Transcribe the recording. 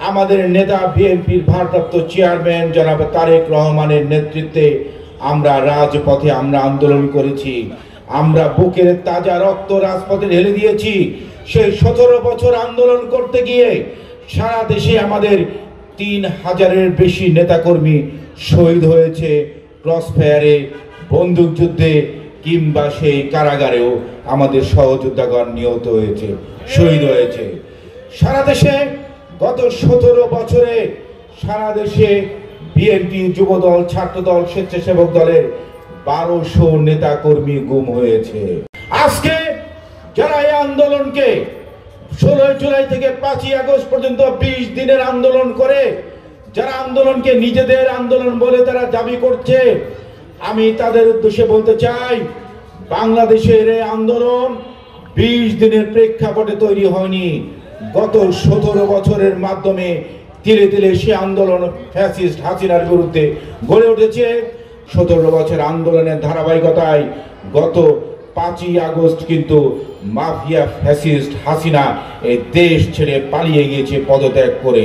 আমাদের নেতা বিএনপির ভারপ্রাপ্ত চেয়ারম্যান জনাব তারেক রহমানের নেতৃত্বে আমরা রাজপথে আন্দোলন করেছি। আমরা বুকের তাজা রক্ত রাজপথে ঢেলে দিয়েছি। সেই 17 বছর আন্দোলন করতে গিয়ে সারা দেশে আমাদের 3000-এর বেশি নেতাকর্মী শহীদ হয়েছে। ক্রসফায়ারে, বন্দুকযুদ্ধে কিংবা সেই কারাগারেও আমাদের সহযোদ্ধাগণ নিহত হয়েছে, শহীদ হয়েছে। সারা দেশে গত 17 বছরে সারা দেশে বিএনপি, যুবদল, ছাত্রদল, স্বেচ্ছাসেবক দলের 1200 নেতাকর্মী গুম হয়েছে। আজকে যারা এই আন্দোলনকে 16 জুলাই থেকে 5ই আগস্ট পর্যন্ত 20 দিনের আন্দোলন করে, যারা আন্দোলনকে নিজেদের আন্দোলন বলে তারা দাবি করছে, আমি তাদের উদ্দেশ্যে বলতে চাই, বাংলাদেশের এই আন্দোলন 20 দিনের প্রেক্ষাপটে তৈরি হয়নি। গত 17 বছরের মাধ্যমে ধীরে ধীরে সে আন্দোলন ফ্যাসিস্ট হাসিনার বিরুদ্ধে গড়ে উঠেছে। 17 বছর আন্দোলনের ধারাবাহিকতায় গত 5ই আগস্ট কিন্তু মাফিয়া ফ্যাসিস্ট হাসিনা এই দেশ ছেড়ে পালিয়ে গিয়েছে পদত্যাগ করে।